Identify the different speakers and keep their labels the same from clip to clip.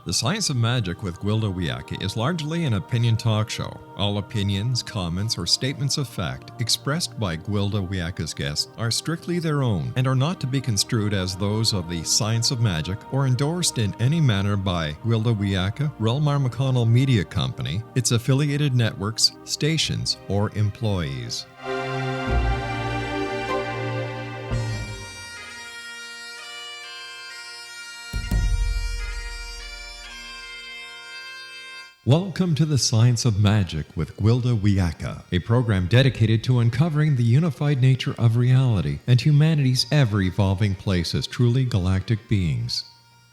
Speaker 1: The Science of Magic with Gwilda Wiyaka is largely an opinion talk show. All opinions, comments, or statements of fact expressed by Gwilda Wiyaka's guests are strictly their own and are not to be construed as those of the Science of Magic or endorsed in any manner by Gwilda Wiyaka, REL-MAR McConnell Media Company, its affiliated networks, stations, or employees. Welcome to the Science of Magic with Gwilda Wiyaka, a program dedicated to uncovering the unified nature of reality and humanity's ever-evolving place as truly galactic beings.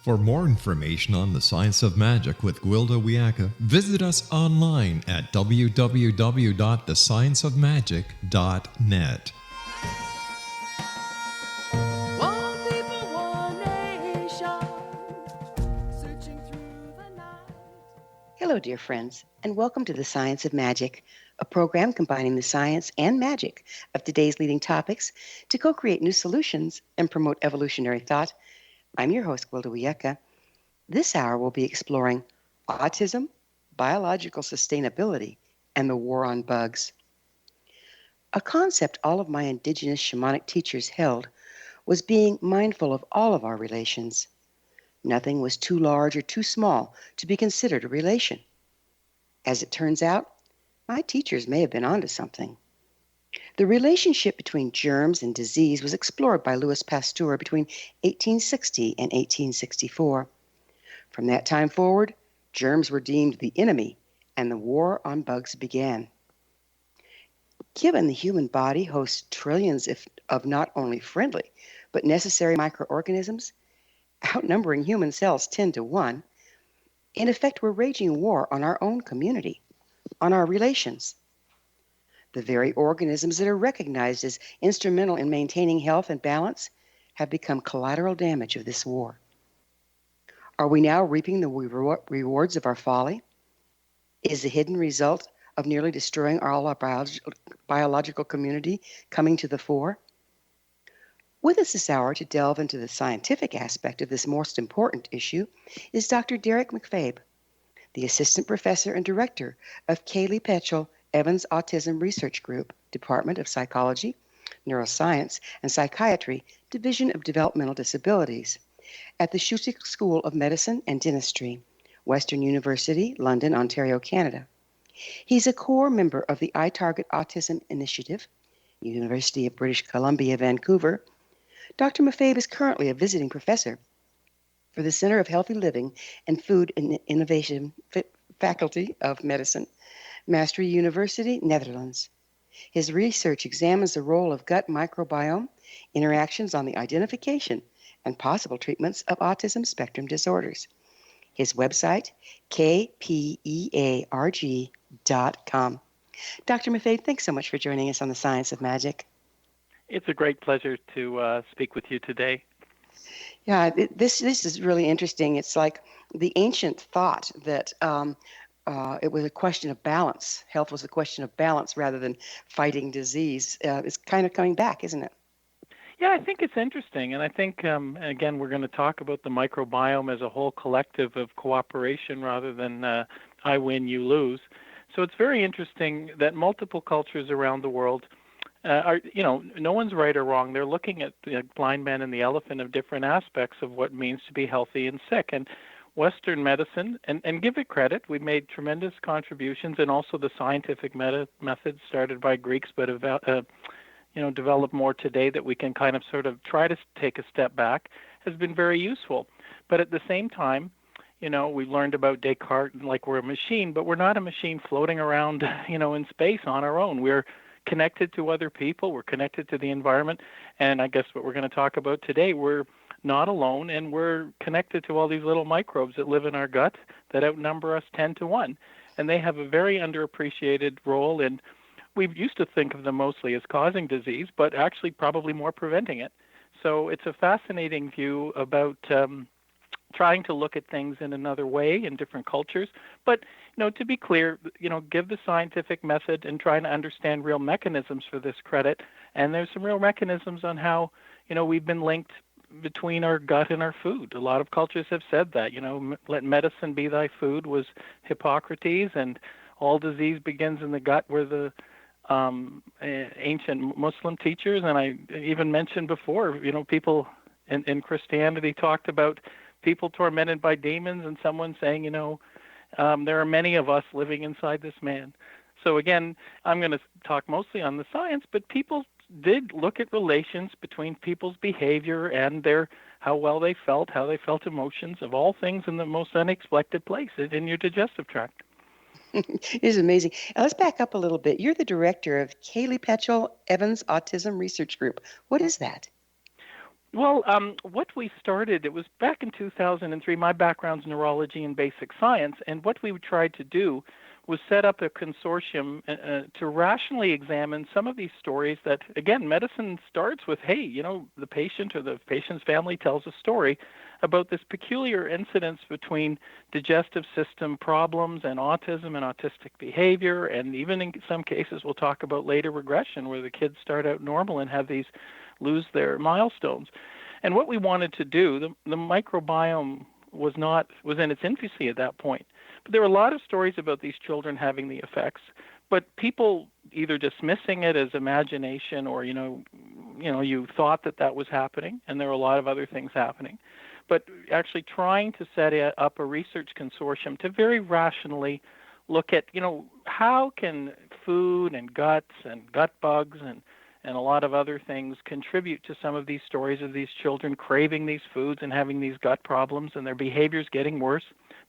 Speaker 1: For more information on the Science of Magic with Gwilda Wiyaka, visit us online at www.thescienceofmagic.net.
Speaker 2: Hello, dear friends, and welcome to the Science of Magic, a program combining the science and magic of today's leading topics to co-create new solutions and promote evolutionary thought. I'm your host, Gwilda Wiyaka. This hour we'll be exploring autism, biological sustainability, and the war on bugs. A concept all of my indigenous shamanic teachers held was being mindful of all of our relations. Nothing was too large or too small to be considered a relation. As it turns out, my teachers may have been onto something. The relationship between germs and disease was explored by Louis Pasteur between 1860 and 1864. From that time forward, germs were deemed the enemy, and the war on bugs began. Given the human body hosts trillions of not only friendly, but necessary microorganisms, outnumbering human cells 10 to 1, in effect, we're waging war on our own community, on our relations. The very organisms that are recognized as instrumental in maintaining health and balance have become collateral damage of this war. Are we now reaping the rewards of our folly? Is the hidden result of nearly destroying all our biological community coming to the fore? With us this hour to delve into the scientific aspect of this most important issue is Dr. Derrick MacFabe, the Assistant Professor and Director of Kilee Patchell-Evans Autism Research Group, Department of Psychology, Neuroscience, and Psychiatry, Division of Developmental Disabilities, at the Schulich School of Medicine and Dentistry, Western University, London, Ontario, Canada. He's a core member of the iTARGET Autism Initiative, University of British Columbia, Vancouver. Dr. MacFabe is currently a visiting professor for the Center of Healthy Living and Food Innovation Faculty of Medicine, Maastricht University, Netherlands. His research examines the role of gut microbiome interactions on the identification and possible treatments of autism spectrum disorders. His website, kpearg.com. Dr. MacFabe, thanks so much for joining us on the Science of Magic.
Speaker 3: It's a great pleasure to speak with you today.
Speaker 2: Yeah, this is really interesting. It's like the ancient thought that it was a question of balance. Health was a question of balance rather than fighting disease. It's kind of coming back, isn't it?
Speaker 3: Yeah, I think it's interesting. And I think, again, we're going to talk about the microbiome as a whole collective of cooperation rather than I win, you lose. So it's very interesting that multiple cultures around the world no one's right or wrong. They're looking at the blind man and the elephant of different aspects of what it means to be healthy and sick. And Western medicine, and give it credit, we made tremendous contributions, and also the scientific methods started by Greeks, but developed more today that we can kind of sort of try to take a step back, has been very useful. But at the same time, we've learned about Descartes like we're a machine, but we're not a machine floating around, in space on our own. We're connected to other people, we're connected to the environment, and I guess what we're going to talk about today, we're not alone, and we're connected to all these little microbes that live in our gut that outnumber us 10 to 1, and they have a very underappreciated role, and we used to think of them mostly as causing disease, but actually probably more preventing it. So it's a fascinating view about trying to look at things in another way in different cultures. But, to be clear, give the scientific method and trying to understand real mechanisms for this credit. And there's some real mechanisms on how, we've been linked between our gut and our food. A lot of cultures have said that, let medicine be thy food was Hippocrates, and all disease begins in the gut were the ancient Muslim teachers. And I even mentioned before, people in Christianity talked about people tormented by demons, and someone saying, there are many of us living inside this man. So again, I'm going to talk mostly on the science, but people did look at relations between people's behavior and how well they felt, how they felt emotions, of all things in the most unexpected place, in your digestive tract.
Speaker 2: It is amazing. Now, let's back up a little bit. You're the director of Kilee Patchell-Evans Autism Research Group. What is that?
Speaker 3: Well, what we started, it was back in 2003. My background's neurology and basic science, and what we tried to do was set up a consortium to rationally examine some of these stories that, again, medicine starts with, hey, the patient or the patient's family tells a story about this peculiar incidence between digestive system problems and autism and autistic behavior, and even in some cases we'll talk about later regression where the kids start out normal and lose their milestones. And what we wanted to do, the microbiome was in its infancy at that point. But there were a lot of stories about these children having the effects, but people either dismissing it as imagination or, you thought that was happening, and there were a lot of other things happening. But actually trying to set up a research consortium to very rationally look at, how can food and guts and gut bugs and a lot of other things contribute to some of these stories of these children craving these foods and having these gut problems and their behaviors getting worse,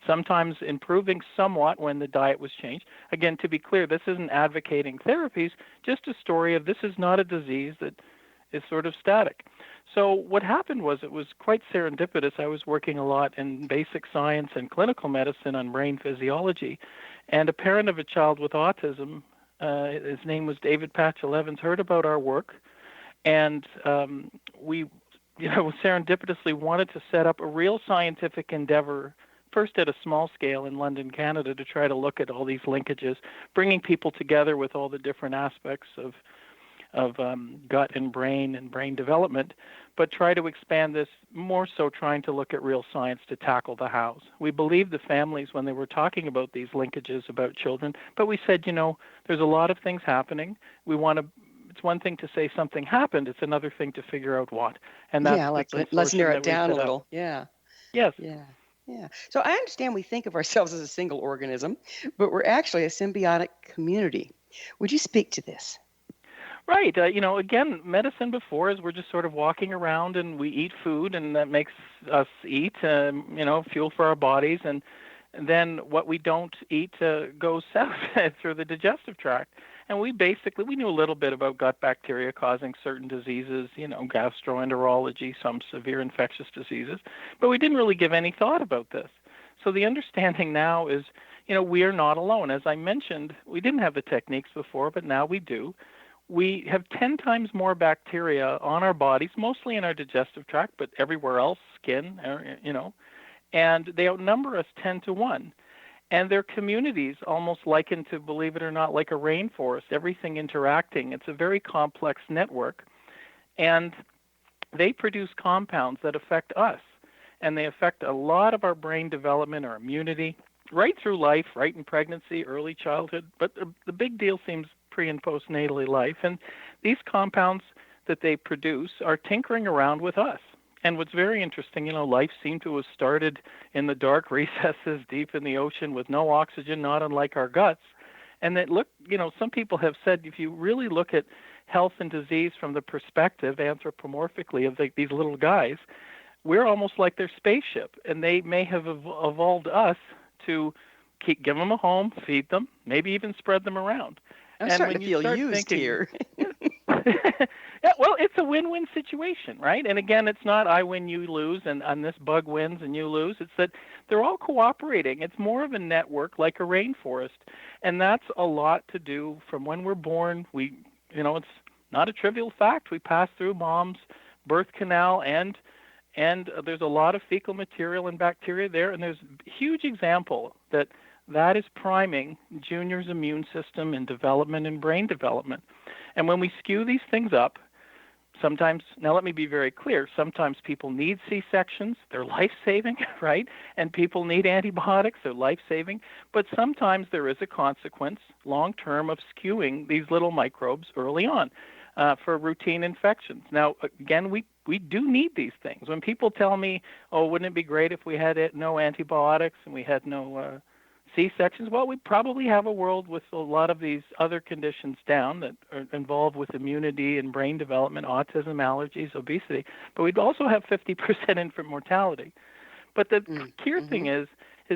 Speaker 3: sometimes improving somewhat when the diet was changed. Again, to be clear, this isn't advocating therapies, just a story of this is not a disease that is sort of static. So what happened was it was quite serendipitous. I was working a lot in basic science and clinical medicine on brain physiology, and a parent of a child with autism, his name was David Patchell-Evans, heard about our work, and we serendipitously wanted to set up a real scientific endeavor, first at a small scale in London, Canada, to try to look at all these linkages, bringing people together with all the different aspects of gut and brain development, but try to expand this more so trying to look at real science to tackle the hows. We believed the families when they were talking about these linkages about children, but we said, there's a lot of things happening. It's one thing to say something happened, it's another thing to figure out what. And that's
Speaker 2: let's narrow it down a little.
Speaker 3: Yeah.
Speaker 2: Yes. Yeah. So I understand we think of ourselves as a single organism, but we're actually a symbiotic community. Would you speak to this?
Speaker 3: Right. Again, medicine before is we're just sort of walking around and we eat food, and that makes us eat, fuel for our bodies. And then what we don't eat goes south through the digestive tract. And we knew a little bit about gut bacteria causing certain diseases, gastroenterology, some severe infectious diseases, but we didn't really give any thought about this. So the understanding now is, we are not alone. As I mentioned, we didn't have the techniques before, but now we do. We have 10 times more bacteria on our bodies, mostly in our digestive tract, but everywhere else, skin, and they outnumber us 10 to 1. And their communities almost likened to, believe it or not, like a rainforest, everything interacting. It's a very complex network. And they produce compounds that affect us. And they affect a lot of our brain development, our immunity, right through life, right in pregnancy, early childhood. But the big deal seems pre- and postnatally life. And these compounds that they produce are tinkering around with us. And what's very interesting, life seemed to have started in the dark recesses deep in the ocean with no oxygen, not unlike our guts. And that some people have said if you really look at health and disease from the perspective anthropomorphically of these little guys, we're almost like their spaceship. And they may have evolved us to give them a home, feed them, maybe even spread them around.
Speaker 2: I'm starting to feel used here.
Speaker 3: Yeah, well, it's a win-win situation, right? And again, it's not I win, you lose, and this bug wins and you lose. It's that they're all cooperating. It's more of a network like a rainforest. And that's a lot to do from when we're born. It's not a trivial fact. We pass through mom's birth canal and there's a lot of fecal material and bacteria there. And there's a huge example that is priming Junior's immune system and development and brain development. And when we skew these things up, Sometimes, now let me be very clear, sometimes people need C-sections, they're life-saving, right? And people need antibiotics, they're life-saving. But sometimes there is a consequence, long-term, of skewing these little microbes early on for routine infections. Now, again, we do need these things. When people tell me, oh, wouldn't it be great if we had no antibiotics and we had no C-sections? Well, we probably have a world with a lot of these other conditions down that are involved with immunity and brain development, autism, allergies, obesity, but we'd also have 50% infant mortality. But the key thing is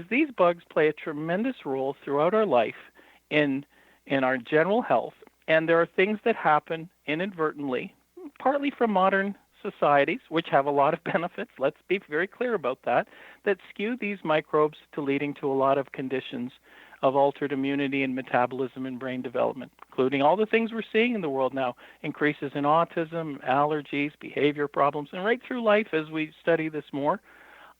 Speaker 3: these bugs play a tremendous role throughout our life in our general health, and there are things that happen inadvertently, partly from modern societies, which have a lot of benefits, let's be very clear about that skew these microbes to leading to a lot of conditions of altered immunity and metabolism and brain development, including all the things we're seeing in the world now, increases in autism, allergies, behavior problems, and right through life as we study this more,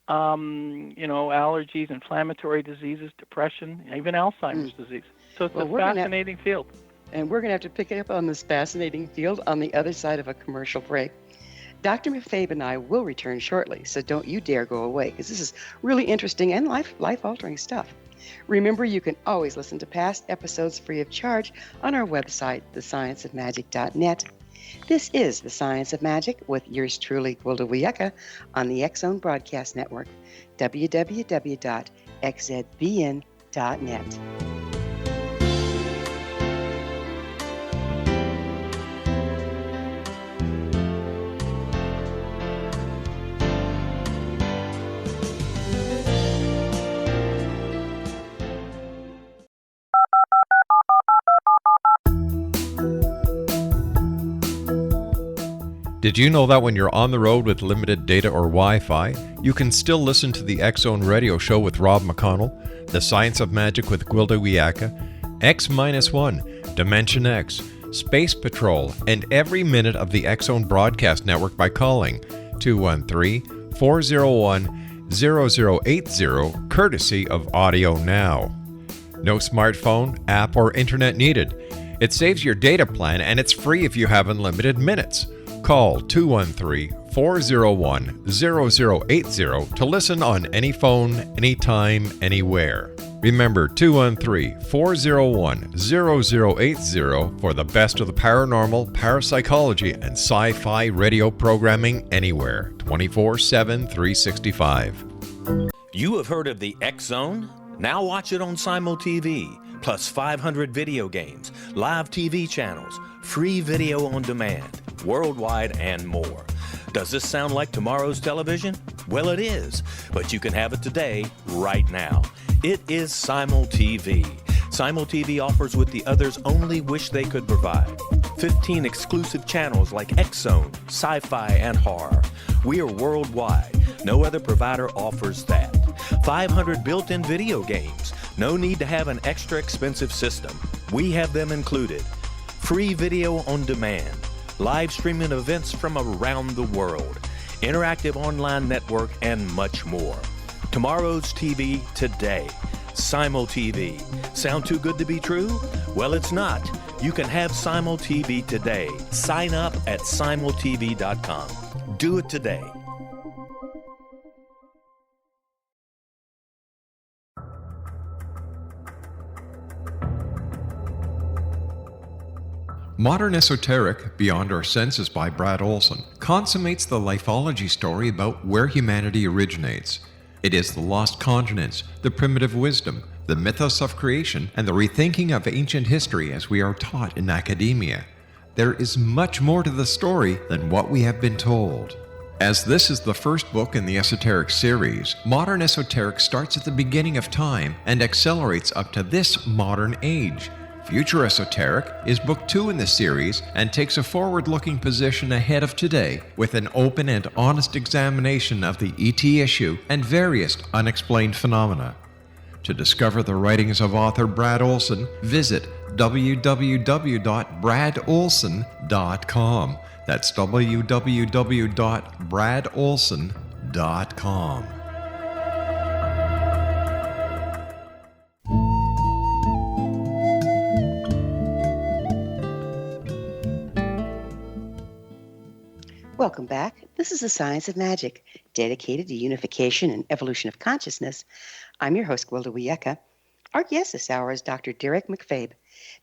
Speaker 3: allergies, inflammatory diseases, depression, even Alzheimer's disease. So it's a fascinating field.
Speaker 2: And we're going to have to pick it up on this fascinating field on the other side of a commercial break. Dr. MacFabe and I will return shortly, so don't you dare go away, because this is really interesting and life-altering stuff. Remember, you can always listen to past episodes free of charge on our website, thescienceofmagic.net. This is The Science of Magic with yours truly, Gwilda Wiyaka, on the X-Zone Broadcast Network, www.xzbn.net.
Speaker 1: Did you know that when you're on the road with limited data or Wi-Fi, you can still listen to the X-Zone radio show with Rob McConnell, The Science of Magic with Gwilda Wiyaka, X-1, Dimension X, Space Patrol, and every minute of the X-Zone broadcast network by calling 213-401-0080, courtesy of Audio Now. No smartphone, app, or internet needed. It saves your data plan and it's free if you have unlimited minutes. Call 213-401-0080 to listen on any phone, anytime, anywhere. Remember 213-401-0080 for the best of the paranormal, parapsychology, and sci-fi radio programming anywhere, 24/7, 365.
Speaker 4: You have heard of the X-Zone? Now watch it on Simul TV, plus 500 video games, live TV channels, free video on demand, worldwide, and more. Does this sound like tomorrow's television? Well, it is, but you can have it today, right now. It is Simul TV. Simul TV offers what the others only wish they could provide. 15 exclusive channels like X-Zone, Sci-Fi, and Horror. We are worldwide. No other provider offers that. 500 built-in video games. No need to have an extra expensive system. We have them included. Free video on demand. Live streaming events from around the world. Interactive online network, and much more. Tomorrow's TV today. Simul TV. Sound too good to be true? Well, it's not. You can have Simul TV today. Sign up at simultv.com. Do it today.
Speaker 1: Modern Esoteric, Beyond Our Senses by Brad Olson, consummates the lifeology story about where humanity originates. It is the lost continents, the primitive wisdom, the mythos of creation, and the rethinking of ancient history as we are taught in academia. There is much more to the story than what we have been told. As this is the first book in the Esoteric series, Modern Esoteric starts at the beginning of time and accelerates up to this modern age. Future Esoteric is book 2 in the series and takes a forward-looking position ahead of today with an open and honest examination of the ET issue and various unexplained phenomena. To discover the writings of author Brad Olson, visit www.bradolson.com. That's www.bradolson.com.
Speaker 2: Welcome back. This is the Science of Magic, dedicated to unification and evolution of consciousness. I'm your host, Gwilda Wiyaka. Our guest this hour is Dr. Derrick MacFabe,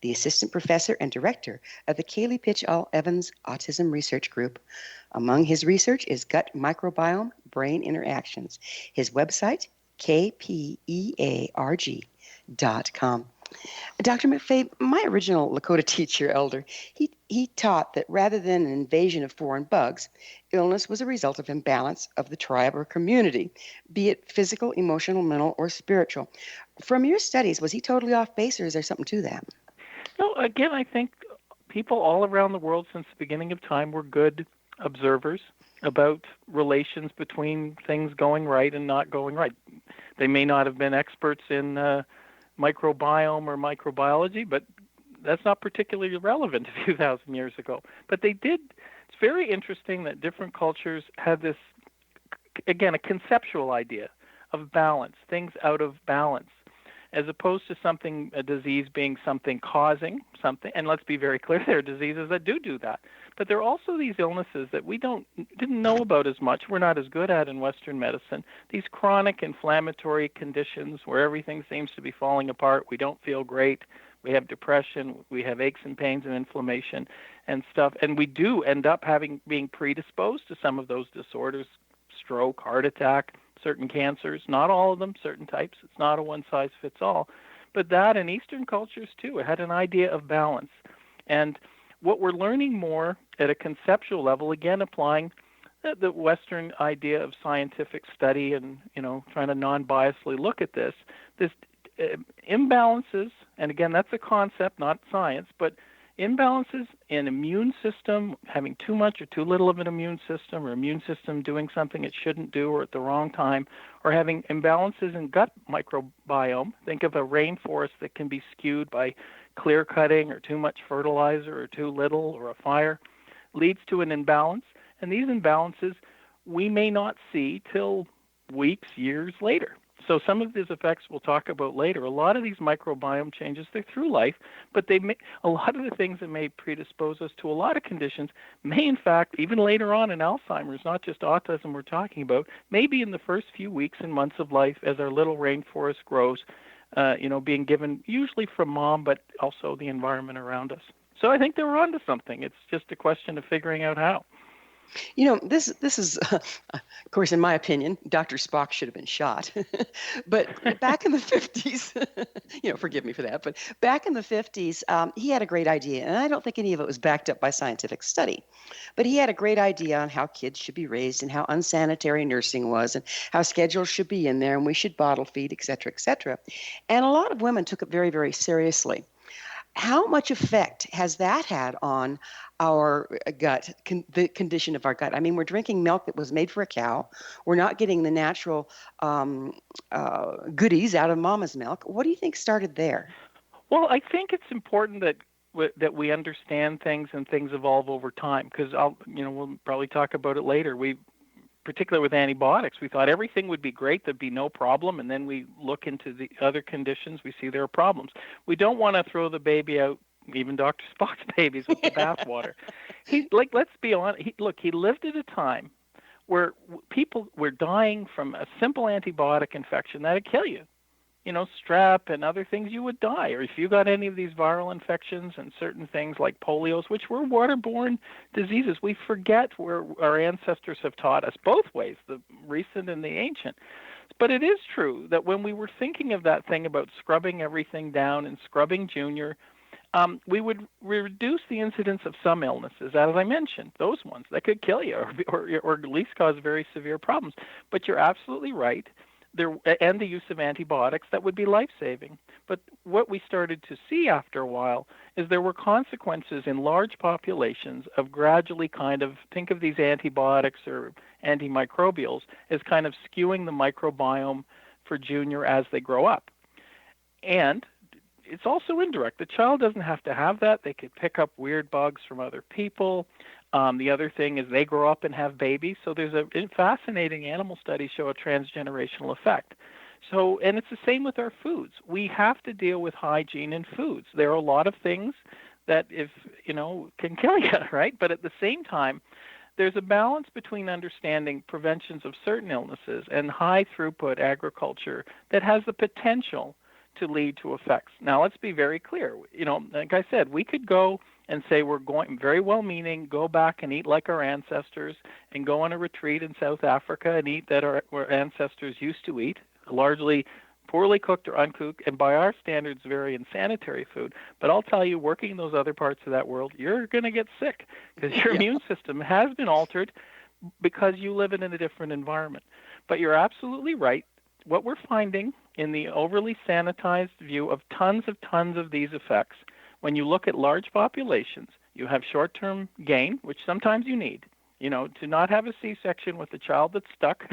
Speaker 2: the Assistant Professor and Director of the Kilee Patchell-Evans Autism Research Group. Among his research is gut microbiome-brain interactions. His website, kpearg.com. Dr. MacFabe, my original Lakota teacher elder, he taught that rather than an invasion of foreign bugs, illness was a result of imbalance of the tribe or community, be it physical, emotional, mental, or spiritual. From your studies, was he totally off base, or is there something to that?
Speaker 3: No, again, I think people all around the world since the beginning of time were good observers about relations between things going right and not going right. They may not have been experts in microbiome or microbiology, but that's not particularly relevant a few thousand years ago. But they did. It's very interesting that different cultures had this, again, a conceptual idea of balance, things out of balance, as opposed to something, a disease being something causing something. And let's be very clear, there are diseases that do that. But there are also these illnesses that we didn't know about as much, we're not as good at in Western medicine, these chronic inflammatory conditions where everything seems to be falling apart, we don't feel great, we have depression, we have aches and pains and inflammation and stuff, and we do end up being predisposed to some of those disorders, stroke, heart attack, certain cancers, not all of them, certain types, it's not a one-size-fits-all, but that in Eastern cultures too, it had an idea of balance. And what we're learning more at a conceptual level, again, applying the Western idea of scientific study and, trying to non-biasedly look at this imbalances, and again, that's a concept, not science, but imbalances in immune system, having too much or too little of an immune system, or immune system doing something it shouldn't do or at the wrong time, or having imbalances in gut microbiome. Think of a rainforest that can be skewed by clear cutting or too much fertilizer or too little or a fire, leads to an imbalance. And these imbalances we may not see till weeks, years later. So some of these effects we'll talk about later. A lot of these microbiome changes, they're through life, but a lot of the things that may predispose us to a lot of conditions may, in fact, even later on in Alzheimer's, not just autism we're talking about, maybe in the first few weeks and months of life as our little rainforest grows, being given usually from mom, but also the environment around us. So I think they were onto something. It's just a question of figuring out how.
Speaker 2: This is, of course, in my opinion, Dr. Spock should have been shot. But back in the 50s, forgive me for that, but back in the 50s, he had a great idea, and I don't think any of it was backed up by scientific study. But he had a great idea on how kids should be raised and how unsanitary nursing was and how schedules should be in there and we should bottle feed, et cetera, et cetera. And a lot of women took it very, very seriously. How much effect has that had on our gut, the condition of our gut? I mean, we're drinking milk that was made for a cow. We're not getting the natural goodies out of mama's milk. What do you think started there?
Speaker 3: Well, I think it's important that we understand things and things evolve over time, because we'll probably talk about it later. Particularly with antibiotics, we thought everything would be great, there'd be no problem, and then we look into the other conditions, we see there are problems. We don't want to throw the baby out, even Dr. Spock's babies, with the bathwater. Let's be honest, he lived at a time where people were dying from a simple antibiotic infection that'd kill you. Strep and other things, you would die. Or if you got any of these viral infections and certain things like polios, which were waterborne diseases, we forget where our ancestors have taught us both ways, the recent and the ancient. But it is true that when we were thinking of that thing about scrubbing everything down and scrubbing junior, we would reduce the incidence of some illnesses, as I mentioned, those ones that could kill you or at least cause very severe problems. But you're absolutely right. And the use of antibiotics, that would be life-saving. But what we started to see after a while is there were consequences in large populations of gradually think of these antibiotics or antimicrobials as kind of skewing the microbiome for junior as they grow up. And it's also indirect. The child doesn't have to have that. They could pick up weird bugs from other people. The other thing is they grow up and have babies. So there's a fascinating animal studies show a transgenerational effect. So, and it's the same with our foods. We have to deal with hygiene in foods. There are a lot of things that can kill you, right? But at the same time, there's a balance between understanding preventions of certain illnesses and high throughput agriculture that has the potential to lead to effects. Now, let's be very clear. Like I said, we could go and say we're going, very well-meaning, go back and eat like our ancestors and go on a retreat in South Africa and eat that our ancestors used to eat, largely poorly cooked or uncooked, and by our standards, very insanitary food. But I'll tell you, working in those other parts of that world, you're going to get sick because your immune system has been altered because you live in a different environment. But you're absolutely right. What we're finding in the overly sanitized view of tons of these effects, when you look at large populations, you have short-term gain, which sometimes you need. To not have a C-section with a child that's stuck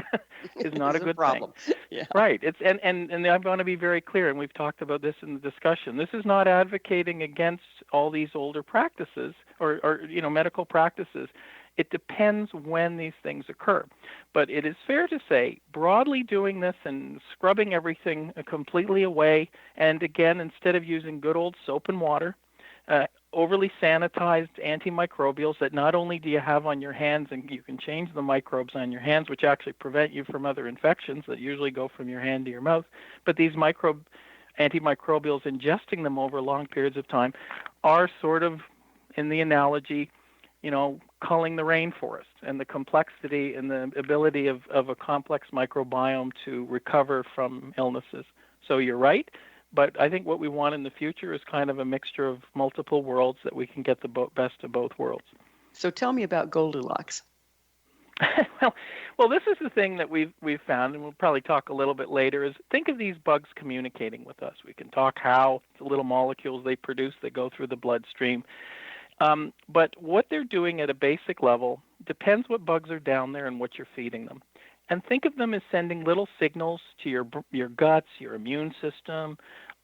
Speaker 3: is not a good
Speaker 2: problem.
Speaker 3: thing.
Speaker 2: Yeah.
Speaker 3: Right. It's and I'm going to be very clear, and we've talked about this in the discussion. This is not advocating against all these older practices or medical practices. It depends when these things occur. But it is fair to say, broadly doing this and scrubbing everything completely away, and again, instead of using good old soap and water, overly sanitized antimicrobials that not only do you have on your hands and you can change the microbes on your hands, which actually prevent you from other infections that usually go from your hand to your mouth, but these antimicrobials, ingesting them over long periods of time, are sort of, in the analogy, culling the rainforest, and the complexity and the ability of a complex microbiome to recover from illnesses. So you're right. But I think what we want in the future is kind of a mixture of multiple worlds that we can get the best of both worlds.
Speaker 2: So tell me about Goldilocks.
Speaker 3: Well, this is the thing that we've found, and we'll probably talk a little bit later, is think of these bugs communicating with us. We can talk how the little molecules they produce that go through the bloodstream. But what they're doing at a basic level depends what bugs are down there and what you're feeding them. And think of them as sending little signals to your guts, your immune system,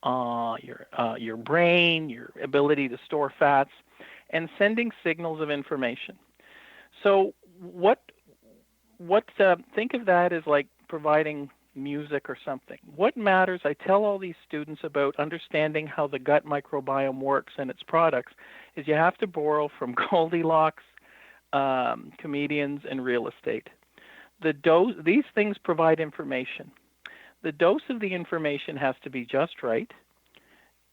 Speaker 3: your brain, your ability to store fats, and sending signals of information. So think of that as like providing music or something. What matters, I tell all these students about understanding how the gut microbiome works and its products, is you have to borrow from Goldilocks, comedians, and real estate. These things provide information. The dose of the information has to be just right.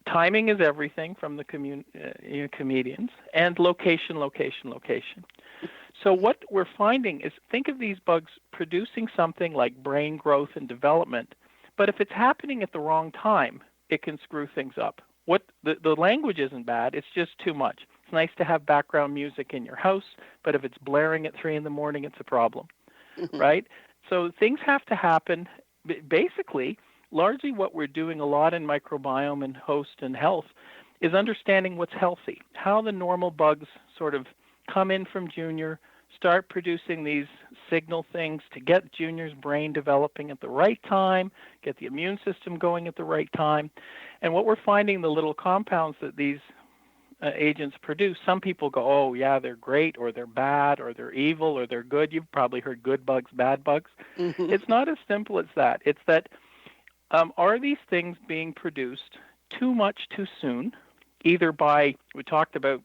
Speaker 3: Timing is everything from the comedians, and location. So what we're finding is, think of these bugs producing something like brain growth and development, but if it's happening at the wrong time, it can screw things up. The language isn't bad, it's just too much. It's nice to have background music in your house, but if it's blaring at 3 a.m, it's a problem. Right? So things have to happen. Basically, largely what we're doing a lot in microbiome and host and health is understanding what's healthy, how the normal bugs sort of come in from Junior, start producing these signal things to get Junior's brain developing at the right time, get the immune system going at the right time. And what we're finding, the little compounds that these agents produce, some people go, oh, yeah, they're great, or they're bad, or they're evil, or they're good. You've probably heard good bugs, bad bugs. Mm-hmm. It's not as simple as that. It's that are these things being produced too much too soon, either by, we talked about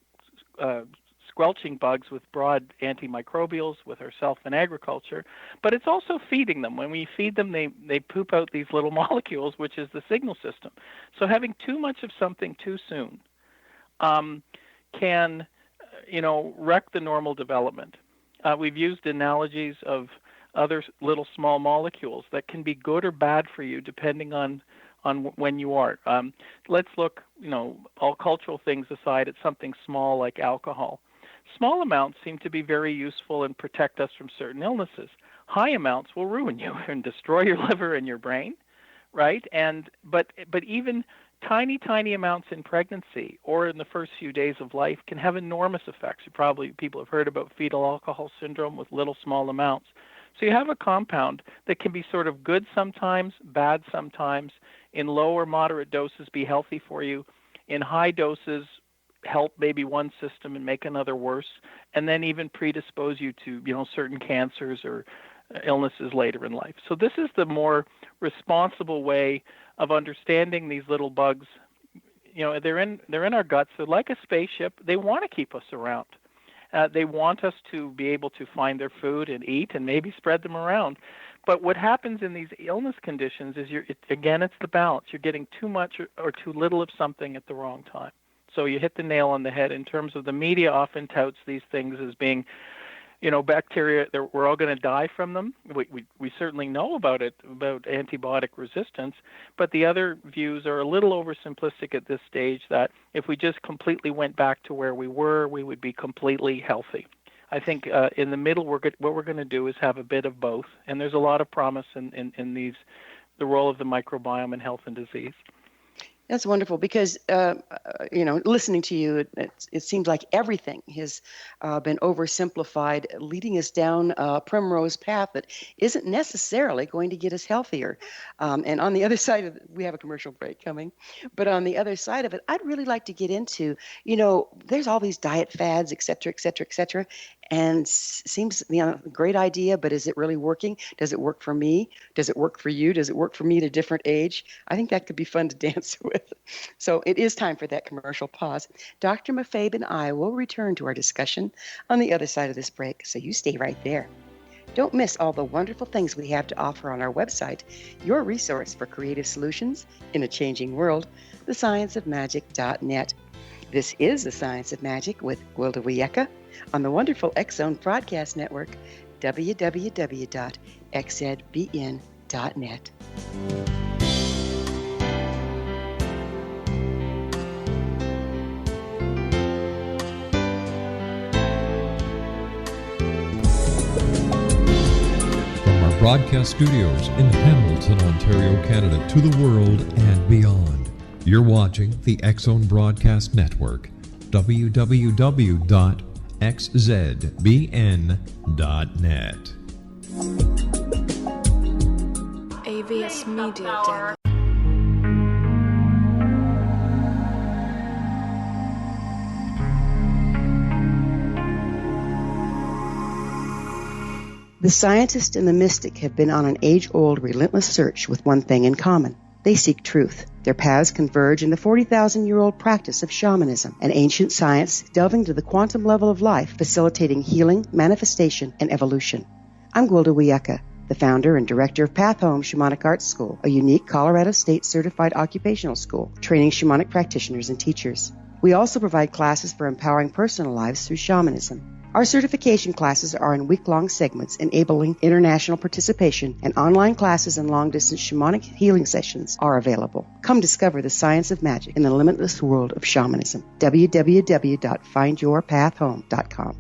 Speaker 3: squelching bugs with broad antimicrobials with ourselves in agriculture, but it's also feeding them. When we feed them, they poop out these little molecules, which is the signal system. So having too much of something too soon can, wreck the normal development. We've used analogies of other little small molecules that can be good or bad for you depending on when you are. Let's look, all cultural things aside, at something small like alcohol. Small amounts seem to be very useful and protect us from certain illnesses. High amounts will ruin you and destroy your liver and your brain, right? But even tiny amounts in pregnancy or in the first few days of life can have enormous effects. People have heard about fetal alcohol syndrome with little small amounts. So you have a compound that can be sort of good sometimes, bad sometimes, in low or moderate doses be healthy for you, in high doses help maybe one system and make another worse, and then even predispose you to, certain cancers or illnesses later in life. So this is the more responsible way of understanding these little bugs. They're in our guts. They're like a spaceship. They want to keep us around. They want us to be able to find their food and eat and maybe spread them around. But what happens in these illness conditions is, again, it's the balance. You're getting too much or too little of something at the wrong time. So you hit the nail on the head in terms of the media often touts these things as being, bacteria, we're all going to die from them. We certainly know about it, about antibiotic resistance, but the other views are a little oversimplistic at this stage, that if we just completely went back to where we were, we would be completely healthy. I think in the middle, what we're going to do is have a bit of both, and there's a lot of promise in the role of the microbiome in health and disease.
Speaker 2: That's wonderful, because, listening to you, it seems like everything has been oversimplified, leading us down a primrose path that isn't necessarily going to get us healthier. And on the other side of it, we have a commercial break coming, but on the other side of it, I'd really like to get into, there's all these diet fads, et cetera, et cetera, et cetera. And seems, great idea, but is it really working? Does it work for me? Does it work for you? Does it work for me at a different age? I think that could be fun to dance with. So it is time for that commercial pause. Dr. MacFabe and I will return to our discussion on the other side of this break, so you stay right there. Don't miss all the wonderful things we have to offer on our website, your resource for creative solutions in a changing world, thescienceofmagic.net. This is The Science of Magic with Gwilda Wiyaka on the wonderful X-Zone Broadcast Network, www.xzbn.net.
Speaker 1: From our broadcast studios in Hamilton, Ontario, Canada, to the world and beyond, you're watching the X-Zone Broadcast Network, www.xzbn.net.
Speaker 5: AVS Media Den.
Speaker 2: The scientist and the mystic have been on an age-old, relentless search with one thing in common. They seek truth. Their paths converge in the 40,000-year-old practice of shamanism, an ancient science delving to the quantum level of life, facilitating healing, manifestation, and evolution. I'm Gwilda Wiyaka, the founder and director of Path Home Shamanic Arts School, a unique Colorado State certified occupational school training shamanic practitioners and teachers. We also provide classes for empowering personal lives through shamanism. Our certification classes are in week-long segments enabling international participation, and online classes and long-distance shamanic healing sessions are available. Come discover the science of magic in the limitless world of shamanism. www.findyourpathhome.com.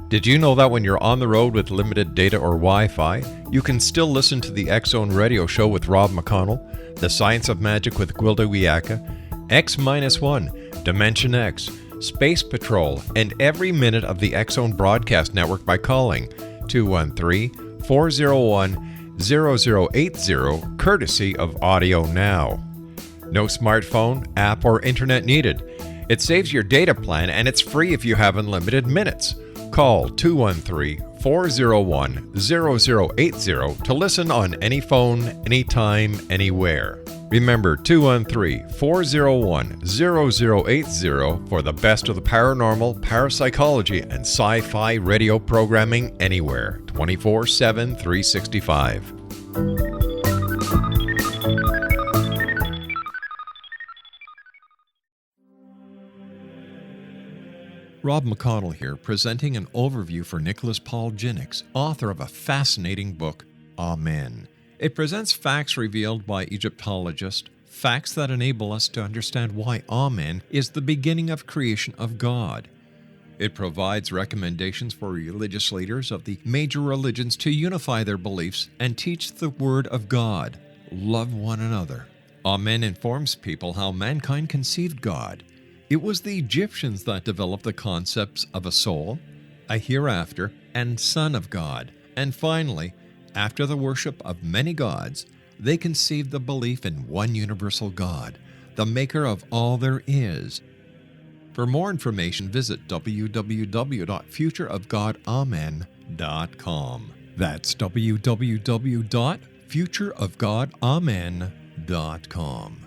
Speaker 1: Did you know that when you're on the road with limited data or Wi-Fi, you can still listen to the X-Zone Radio Show with Rob McConnell, The Science of Magic with Gwilda Wiyaka, X-1, Dimension X, Space Patrol, and every minute of the X-Zone Broadcast Network by calling 213-401-0080, courtesy of Audio Now. No smartphone, app, or internet needed. It saves your data plan, and it's free if you have unlimited minutes. Call 213-401-0080 to listen on any phone, anytime, anywhere. Remember 213-401-0080 for the best of the paranormal, parapsychology, and sci-fi radio programming anywhere, 24/7, 365. Rob McConnell here, presenting an overview for Nicholas Paul Jennings, author of a fascinating book, Amen. It presents facts revealed by Egyptologists, facts that enable us to understand why Amen is the beginning of creation of God. It provides recommendations for religious leaders of the major religions to unify their beliefs and teach the Word of God. Love one another. Amen informs people how mankind conceived God. It was the Egyptians that developed the concepts of a soul, a hereafter, and Son of God. And finally, after the worship of many gods, they conceived the belief in one universal God, the maker of all there is. For more information, visit www.futureofgodamen.com. That's www.futureofgodamen.com. futureofgodamen.com.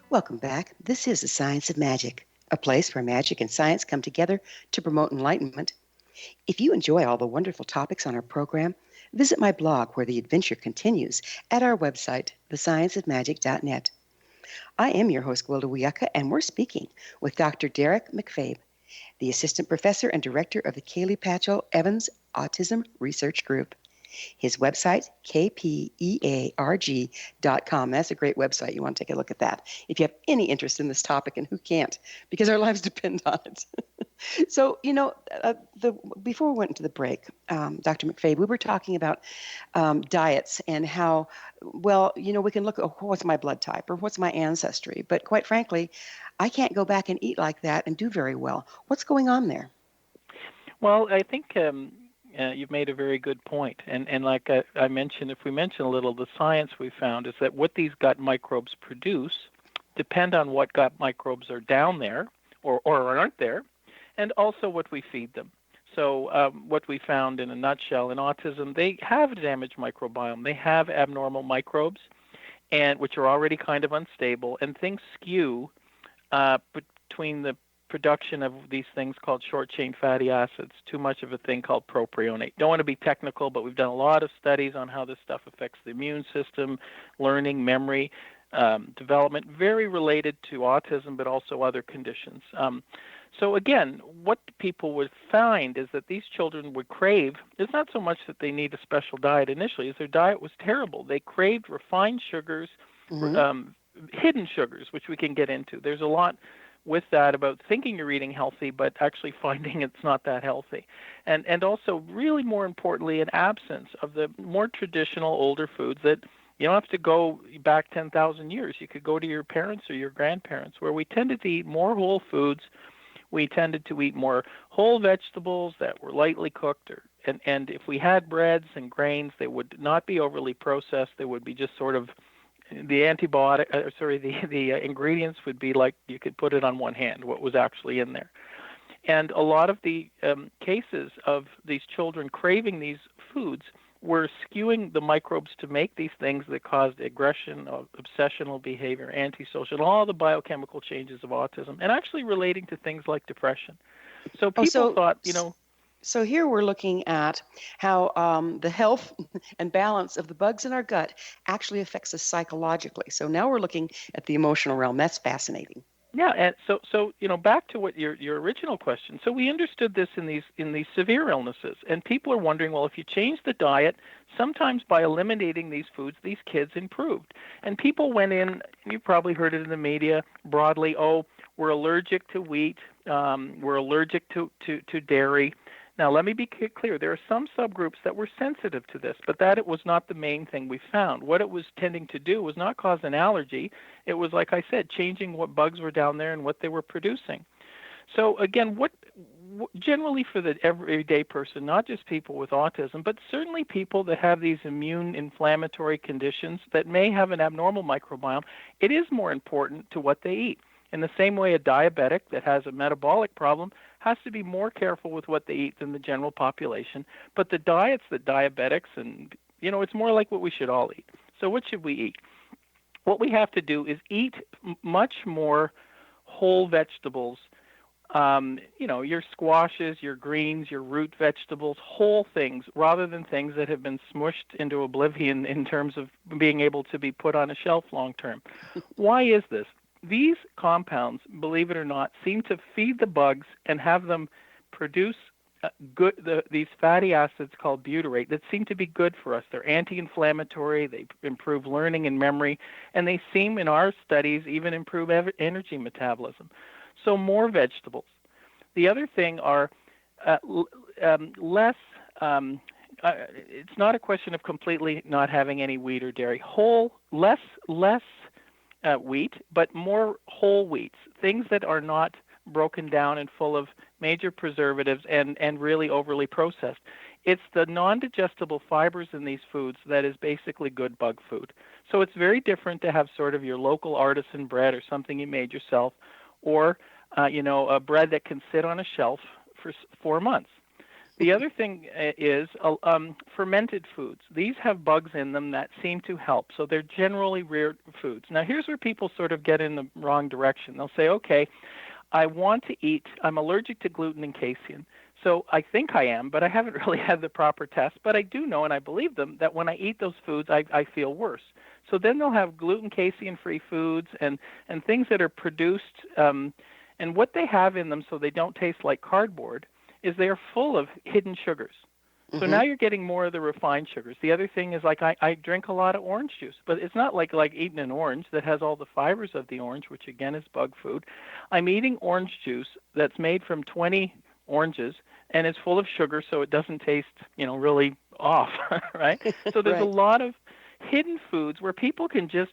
Speaker 2: Welcome back. This is the Science of Magic, a place where magic and science come together to promote enlightenment. If you enjoy all the wonderful topics on our program, visit my blog where the adventure continues at our website, thescienceofmagic.net. I am your host, Gwilda Wiyaka, and we're speaking with Dr. Derrick MacFabe, the Assistant Professor and Director of the Kilee Patchell-Evans Autism Research Group. His website, kpearg.com. That's a great website. You want to take a look at that if you have any interest in this topic, and who can't, because our lives depend on it. So, before we went into the break, Dr. MacFabe, we were talking about diets and how, we can look at what's my blood type or what's my ancestry. But quite frankly, I can't go back and eat like that and do very well. What's going on there?
Speaker 3: Well, I think you've made a very good point. And like I mentioned, if we mention a little, the science we found is that what these gut microbes produce depend on what gut microbes are down there or aren't there, and also what we feed them. So what we found in a nutshell in autism, they have a damaged microbiome. They have abnormal microbes, and which are already kind of unstable, and things skew between the production of these things called short-chain fatty acids, too much of a thing called propionate. Don't want to be technical, but we've done a lot of studies on how this stuff affects the immune system, learning, memory, development, very related to autism, but also other conditions. So again, what people would find is that these children would crave, it's not so much that they need a special diet initially, as their diet was terrible. They craved refined sugars, hidden sugars, which we can get into. There's a lot with that about thinking you're eating healthy, but actually finding it's not that healthy. And also, really more importantly, an absence of the more traditional older foods that you don't have to go back 10,000 years. You could go to your parents or your grandparents, where we tended to eat more whole foods. We tended to eat more whole vegetables that were lightly cooked, and if we had breads and grains, they would not be overly processed. They would be just sort of the ingredients would be like you could put it on one hand, what was actually in there. And a lot of the cases of these children craving these foods were skewing the microbes to make these things that caused aggression, obsessional behavior, antisocial, and all the biochemical changes of autism, and actually relating to things like depression. So people thought,
Speaker 2: So here we're looking at how the health and balance of the bugs in our gut actually affects us psychologically. So now we're looking at the emotional realm. That's fascinating.
Speaker 3: Yeah, and so back to what your original question. So we understood this in these severe illnesses, and people are wondering, well, if you change the diet, sometimes by eliminating these foods, these kids improved. And people went in, you've probably heard it in the media broadly, we're allergic to wheat, we're allergic to dairy. Now, let me be clear. There are some subgroups that were sensitive to this, but that it was not the main thing we found. What it was tending to do was not cause an allergy. It was, like I said, changing what bugs were down there and what they were producing. So, again, what generally for the everyday person, not just people with autism, but certainly people that have these immune inflammatory conditions that may have an abnormal microbiome, it is more important to what they eat. In the same way, a diabetic that has a metabolic problem has to be more careful with what they eat than the general population. But the diets that diabetics and, it's more like what we should all eat. So what should we eat? What we have to do is eat much more whole vegetables, your squashes, your greens, your root vegetables, whole things, rather than things that have been smushed into oblivion in terms of being able to be put on a shelf long term. Why is this? These compounds, believe it or not, seem to feed the bugs and have them produce these fatty acids called butyrate that seem to be good for us. They're anti-inflammatory, they improve learning and memory, and they seem, in our studies, even improve energy metabolism. So more vegetables. The other thing are less, it's not a question of completely not having any wheat or dairy. Less wheat, but more whole wheats, things that are not broken down and full of major preservatives and really overly processed. It's the non-digestible fibers in these foods that is basically good bug food. So it's very different to have sort of your local artisan bread or something you made yourself, or a bread that can sit on a shelf for 4 months. The other thing is fermented foods. These have bugs in them that seem to help, so they're generally rare foods. Now, here's where people sort of get in the wrong direction. They'll say, okay, I'm allergic to gluten and casein. So I think I am, but I haven't really had the proper test. But I do know, and I believe them, that when I eat those foods, I feel worse. So then they'll have gluten, casein-free foods and things that are produced, and what they have in them so they don't taste like cardboard is they are full of hidden sugars. So now you're getting more of the refined sugars. The other thing is, like, I drink a lot of orange juice, but it's not like eating an orange that has all the fibers of the orange, which again is bug food. I'm eating orange juice that's made from 20 oranges and it's full of sugar, so it doesn't taste, really off, right? So there's a lot of hidden foods where people can just,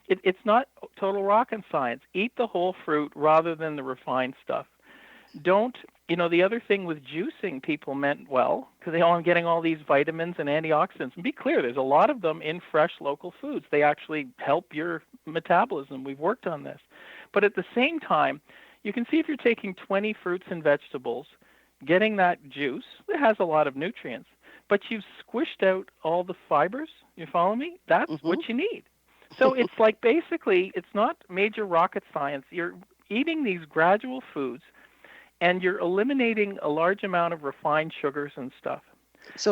Speaker 3: it's not total rocket science. Eat the whole fruit rather than the refined stuff. Don't, the other thing with juicing, people meant well, because I'm getting all these vitamins and antioxidants. And be clear, there's a lot of them in fresh local foods. They actually help your metabolism. We've worked on this. But at the same time, you can see if you're taking 20 fruits and vegetables, getting that juice, it has a lot of nutrients, but you've squished out all the fibers. You follow me? That's what you need. So it's like basically, it's not major rocket science. You're eating these gradual foods, and you're eliminating a large amount of refined sugars and stuff.
Speaker 2: So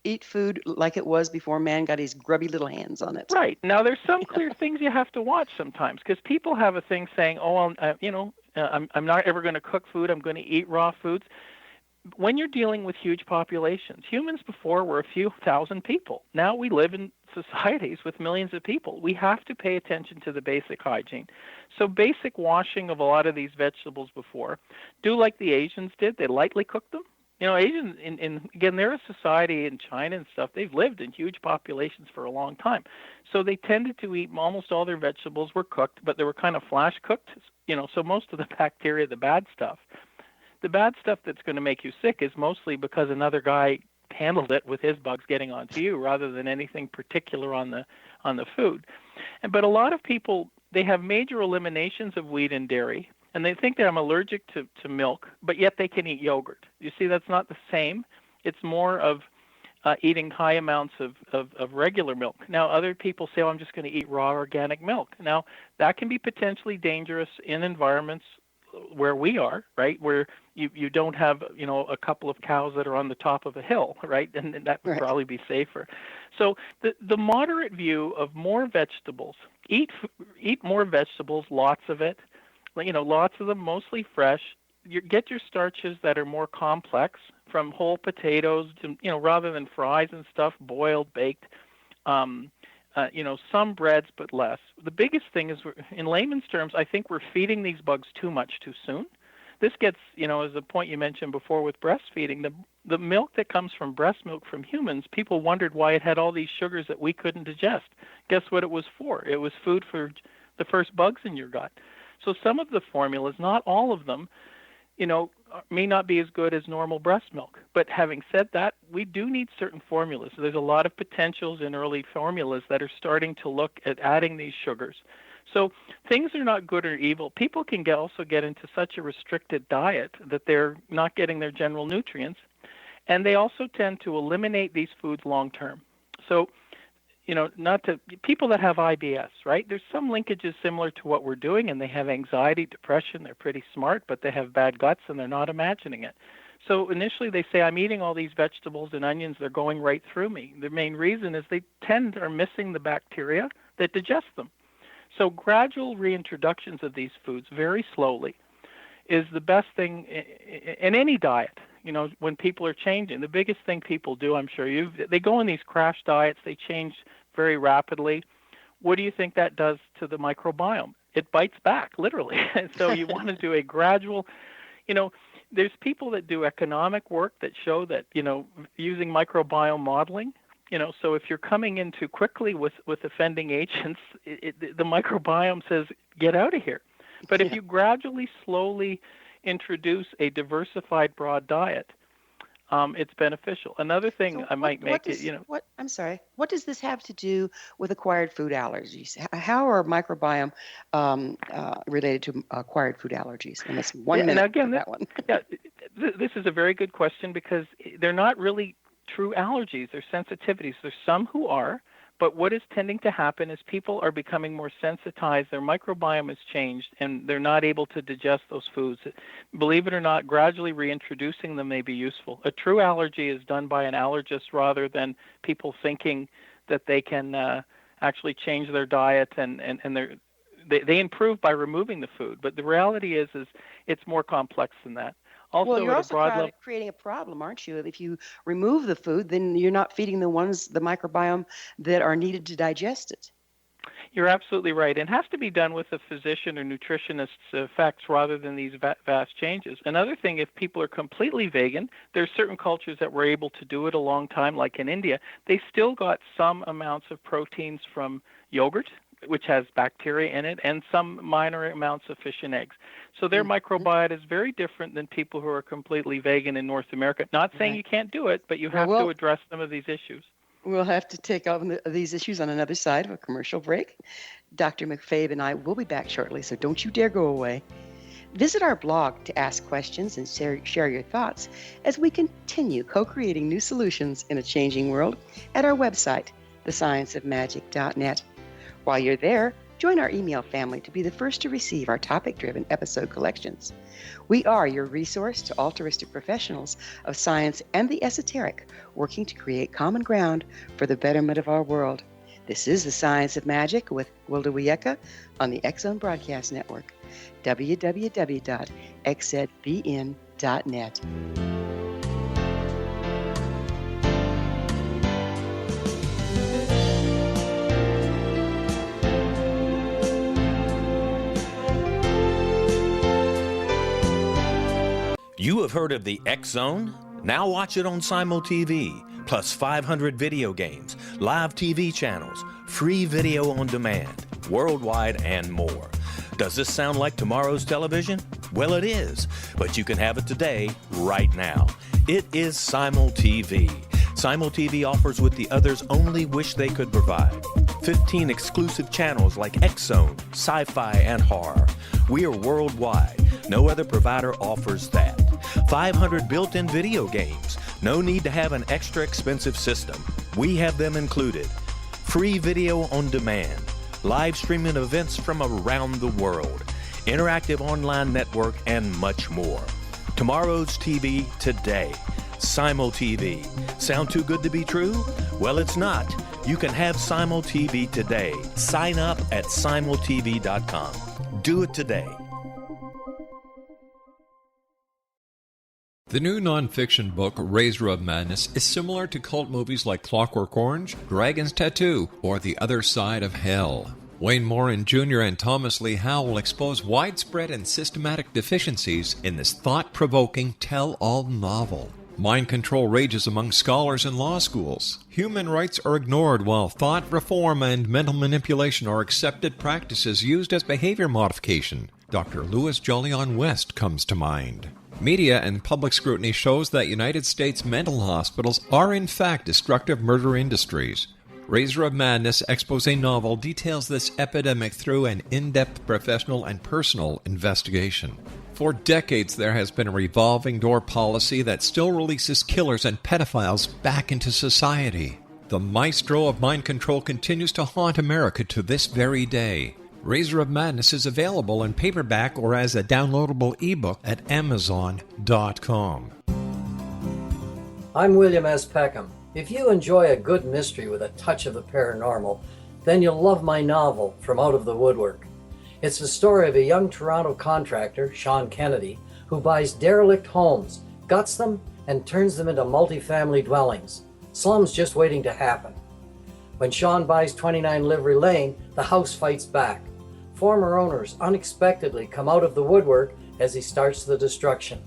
Speaker 2: eat food like it was before man got his grubby little hands on it.
Speaker 3: Right. Now, there's some clear things you have to watch sometimes, because people have a thing saying, I'm not ever going to cook food. I'm going to eat raw foods. When you're dealing with huge populations, humans before were a few thousand people. Now we live in societies with millions of people. We have to pay attention to the basic hygiene. So basic washing of a lot of these vegetables before. Do like the Asians did. They lightly cook them. Asians, again, they're a society in China and stuff. They've lived in huge populations for a long time. So they tended to eat, almost all their vegetables were cooked, but they were kind of flash cooked, so most of the bacteria, the bad stuff that's going to make you sick is mostly because another guy handled it with his bugs getting onto you rather than anything particular on the food. But a lot of people, they have major eliminations of wheat and dairy, and they think that I'm allergic to milk, but yet they can eat yogurt. You see, that's not the same. It's more of eating high amounts of regular milk. Now, other people say, I'm just going to eat raw organic milk. Now, that can be potentially dangerous in environments where we are, right, where you don't have, a couple of cows that are on the top of a hill, right, and that would probably be safer. So the moderate view of more vegetables, eat more vegetables, lots of it, lots of them, mostly fresh. Get your starches that are more complex, from whole potatoes to, rather than fries and stuff, boiled, baked, some breads, but less. The biggest thing is, in layman's terms, I think we're feeding these bugs too much too soon. This gets, as the point you mentioned before with breastfeeding, the milk that comes from breast milk from humans, people wondered why it had all these sugars that we couldn't digest. Guess what it was for? It was food for the first bugs in your gut. So some of the formulas, not all of them, may not be as good as normal breast milk. But having said that, we do need certain formulas. There's a lot of potentials in early formulas that are starting to look at adding these sugars. So things are not good or evil. People can also get into such a restricted diet that they're not getting their general nutrients, and they also tend to eliminate these foods long term. So, people that have IBS, right? There's some linkages similar to what we're doing, and they have anxiety, depression. They're pretty smart, but they have bad guts, and they're not imagining it. So initially they say, I'm eating all these vegetables and onions. They're going right through me. The main reason is they are missing the bacteria that digest them. So gradual reintroductions of these foods very slowly is the best thing in any diet. When people are changing, the biggest thing people do, I'm sure they go on these crash diets, they change very rapidly. What do you think that does to the microbiome? It bites back, literally. So you want to do a gradual, there's people that do economic work that show that, using microbiome modeling, so if you're coming in too quickly with offending agents, the microbiome says, get out of here. But if you gradually, slowly introduce a diversified, broad diet, it's beneficial. Another thing
Speaker 2: So
Speaker 3: I might make
Speaker 2: does,
Speaker 3: it, you know,
Speaker 2: I'm sorry, what does this have to do with acquired food allergies? How are microbiome related to acquired food allergies? And that's 1
Speaker 3: yeah, and
Speaker 2: minute
Speaker 3: again,
Speaker 2: for that one.
Speaker 3: yeah, this is a very good question because they're not really true allergies. They're sensitivities. There's some who are, but what is tending to happen is people are becoming more sensitized. Their microbiome has changed, and they're not able to digest those foods. Believe it or not, gradually reintroducing them may be useful. A true allergy is done by an allergist rather than people thinking that they can actually change their diet and they improve by removing the food. But the reality is it's more complex than that. Also,
Speaker 2: Well, you're
Speaker 3: at a
Speaker 2: also
Speaker 3: broad level,
Speaker 2: creating a problem, aren't you? If you remove the food, then you're not feeding the microbiome that are needed to digest it.
Speaker 3: you're absolutely right. It has to be done with a physician or nutritionist's effects rather than these vast changes. Another thing, if people are completely vegan, there's certain cultures that were able to do it a long time, like in India. They still got some amounts of proteins from yogurt, which has bacteria in it, and some minor amounts of fish and eggs. So their microbiome is very different than people who are completely vegan in North America. Not saying you can't do it, but you have to address some of these issues.
Speaker 2: We'll have to take on these issues on another side of a commercial break. Dr. MacFabe and I will be back shortly, so don't you dare go away. Visit our blog to ask questions and share your thoughts as we continue co-creating new solutions in a changing world at our website, thescienceofmagic.net. While you're there, join our email family to be the first to receive our topic-driven episode collections. We are your resource to altruistic professionals of science and the esoteric, working to create common ground for the betterment of our world. This is The Science of Magic with Wilda Wiecka on the X Zone Broadcast Network, www.xzbn.net.
Speaker 4: You have heard of the X Zone? Now watch it on Simul TV, plus 500 video games, live TV channels, free video on demand, worldwide, and more. Does this sound like tomorrow's television? Well, it is, but you can have it today, right now. It is Simul TV. Simul TV offers what the others only wish they could provide. 15 exclusive channels like X Zone, sci-fi, and horror. We are worldwide. No other provider offers that. 500 built-in video games. No need to have an extra expensive system. We have them included. Free video on demand. Live streaming events from around the world. Interactive online network, and much more. Tomorrow's TV today. Simul TV. Sound too good to be true? Well, it's not. You can have Simul TV today. Sign up at simultv.com. Do it today.
Speaker 1: The new nonfiction book, Razor of Madness, is similar to cult movies like Clockwork Orange, Dragon's Tattoo, or The Other Side of Hell. Wayne Morin Jr. and Thomas Lee Howell expose widespread and systematic deficiencies in this thought-provoking tell-all novel. Mind control rages among scholars in law schools. Human rights are ignored while thought reform and mental manipulation are accepted practices used as behavior modification. Dr. Louis Jolyon West comes to mind. Media and public scrutiny shows that United States mental hospitals are in fact destructive murder industries. Razor of Madness expose novel details this epidemic through an in-depth professional and personal investigation. For decades, there has been a revolving door policy that still releases killers and pedophiles back into society. The maestro of mind control continues to haunt America to this very day. Razor of Madness is available in paperback or as a downloadable ebook at Amazon.com.
Speaker 6: I'm William S. Peckham. If you enjoy a good mystery with a touch of the paranormal, then you'll love my novel, From Out of the Woodwork. It's the story of a young Toronto contractor, Sean Kennedy, who buys derelict homes, guts them, and turns them into multifamily dwellings. Slums just waiting to happen. When Sean buys 29 Livery Lane, the house fights back. Former owners unexpectedly come out of the woodwork as he starts the destruction.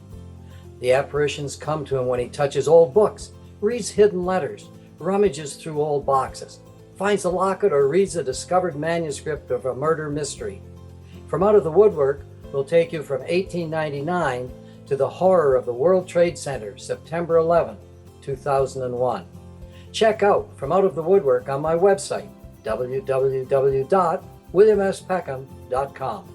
Speaker 6: The apparitions come to him when he touches old books, reads hidden letters, rummages through old boxes, finds a locket, or reads a discovered manuscript of a murder mystery. From Out of the Woodwork will take you from 1899 to the horror of the World Trade Center, September 11, 2001. Check out From Out of the Woodwork on my website, www.williamspeckham.com.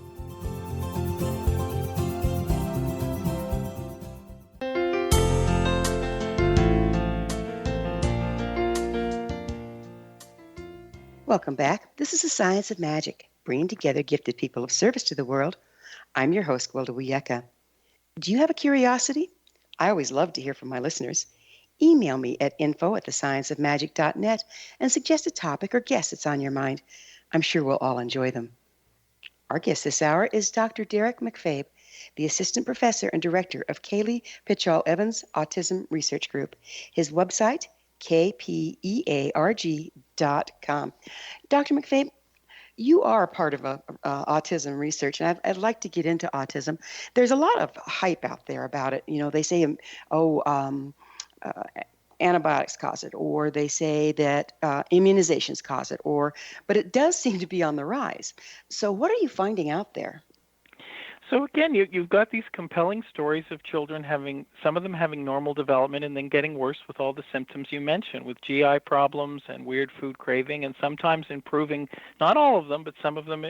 Speaker 2: Welcome back. This is the Science of Magic, bringing together gifted people of service to the world. I'm your host, Gwilda Wiyaka. Do you have a curiosity? I always love to hear from my listeners. Email me at info@thescienceofmagic.net and suggest a topic or guest that's on your mind. I'm sure we'll all enjoy them. Our guest this hour is Dr. Derrick MacFabe, the Assistant Professor and Director of Kilee Patchell-Evans Autism Research Group. His website, kpearg.com. Dr. MacFabe, you are a part of autism research, and I'd like to get into autism. There's a lot of hype out there about it. You know, they say, antibiotics cause it, or they say that immunizations cause it, but it does seem to be on the rise. So what are you finding out there?
Speaker 3: So again, you've got these compelling stories of children some of them having normal development and then getting worse with all the symptoms you mentioned, with GI problems and weird food craving, and sometimes improving, not all of them, but some of them,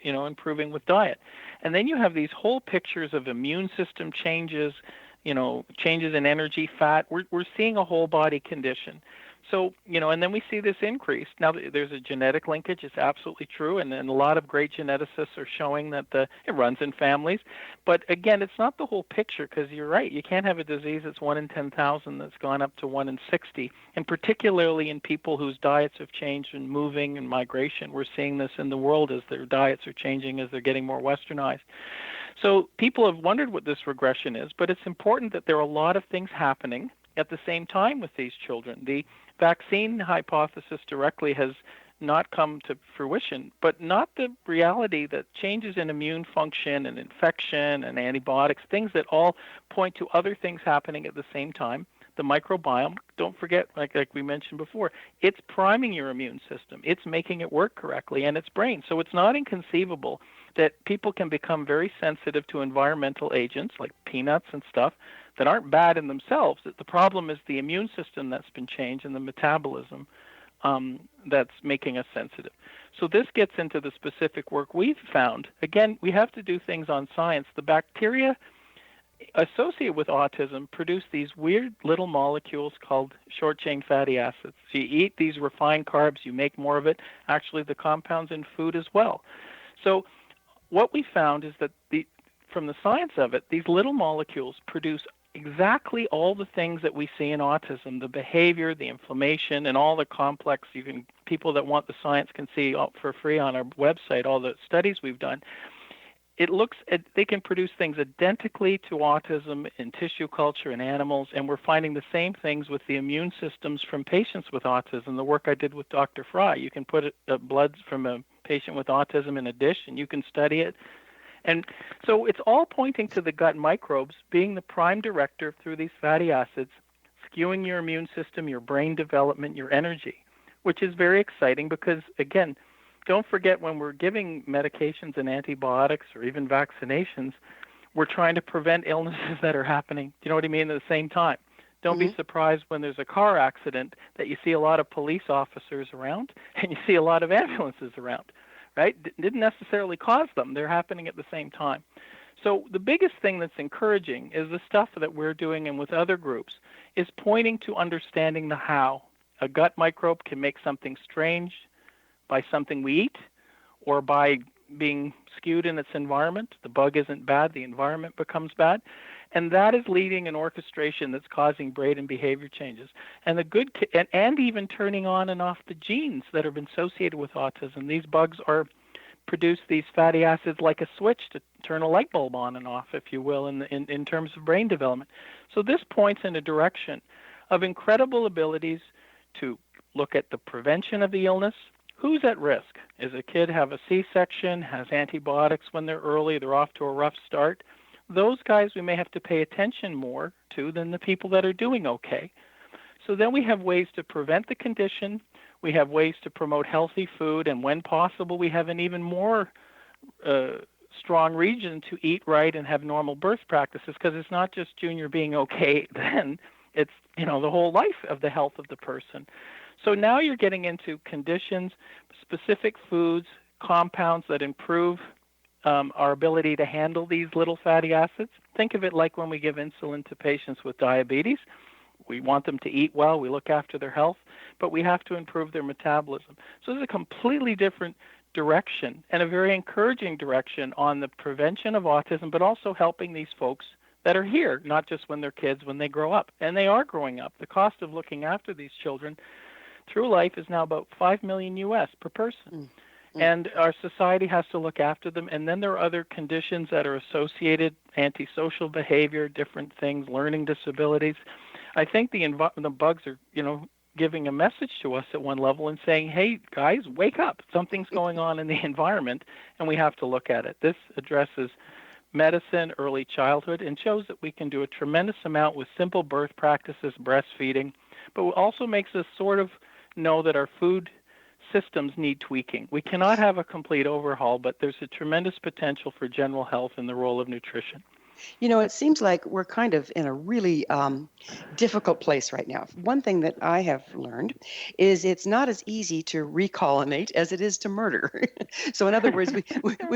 Speaker 3: improving with diet. And then you have these whole pictures of immune system changes, changes in energy, fat. We're seeing a whole body condition. So, and then we see this increase. Now, there's a genetic linkage. It's absolutely true. And a lot of great geneticists are showing that it runs in families. But again, it's not the whole picture, because you're right. You can't have a disease that's 1 in 10,000 that's gone up to 1 in 60. And particularly in people whose diets have changed in moving and migration. We're seeing this in the world as their diets are changing, as they're getting more westernized. So people have wondered what this regression is, but it's important that there are a lot of things happening at the same time with these children. The vaccine hypothesis directly has not come to fruition, but not the reality that changes in immune function and infection and antibiotics, things that all point to other things happening at the same time. The microbiome, don't forget, like we mentioned before, it's priming your immune system. It's making it work correctly, and its brain. So it's not inconceivable that people can become very sensitive to environmental agents like peanuts and stuff that aren't bad in themselves. The problem is the immune system that's been changed and the metabolism that's making us sensitive. So this gets into the specific work we've found. Again, we have to do things on science. The bacteria associated with autism produce these weird little molecules called short-chain fatty acids. So you eat these refined carbs, you make more of it. Actually, the compound's in food as well. So what we found is that from the science of it, these little molecules produce exactly all the things that we see in autism, the behavior, the inflammation, and all the complex, people that want the science can see for free on our website, all the studies we've done. They can produce things identically to autism in tissue culture in animals, and we're finding the same things with the immune systems from patients with autism. The work I did with Dr. Fry, you can put blood from a patient with autism in a dish, and you can study it. And so it's all pointing to the gut microbes being the prime director through these fatty acids, skewing your immune system, your brain development, your energy, which is very exciting because, again, don't forget when we're giving medications and antibiotics or even vaccinations, we're trying to prevent illnesses that are happening, you know what I mean, at the same time. Don't be surprised when there's a car accident that you see a lot of police officers around and you see a lot of ambulances around. Right? Didn't necessarily cause them. They're happening at the same time. So the biggest thing that's encouraging is the stuff that we're doing and with other groups is pointing to understanding the how. A gut microbe can make something strange by something we eat or by being skewed in its environment. The bug isn't bad, the environment becomes bad. And that is leading an orchestration that's causing brain and behavior changes. And and even turning on and off the genes that have been associated with autism. These bugs produce these fatty acids like a switch to turn a light bulb on and off, if you will, in terms of brain development. So this points in a direction of incredible abilities to look at the prevention of the illness. Who's at risk? Is a kid have a C-section, has antibiotics when they're early, they're off to a rough start? Those guys we may have to pay attention more to than the people that are doing okay. So then we have ways to prevent the condition. We have ways to promote healthy food. And when possible, we have an even more strong reason to eat right and have normal birth practices, because it's not just Junior being okay then, it's, the whole life of the health of the person. So now you're getting into conditions, specific foods, compounds that improve our ability to handle these little fatty acids. Think of it like when we give insulin to patients with diabetes. We want them to eat well, we look after their health, but we have to improve their metabolism. So this is a completely different direction, and a very encouraging direction on the prevention of autism, but also helping these folks that are here, not just when they're kids, when they grow up. And they are growing up. The cost of looking after these children through life is now about $5 million US per person. And our society has to look after them. And then there are other conditions that are associated, antisocial behavior, different things, learning disabilities. I think the bugs are, giving a message to us at one level and saying, hey, guys, wake up. Something's going on in the environment, and we have to look at it. This addresses medicine, early childhood, and shows that we can do a tremendous amount with simple birth practices, breastfeeding, but also makes us sort of know that our food systems need tweaking. We cannot have a complete overhaul, but there's a tremendous potential for general health in the role of nutrition.
Speaker 2: It seems like we're kind of in a really difficult place right now. One thing that I have learned is it's not as easy to recolonate as it is to murder. So in other words,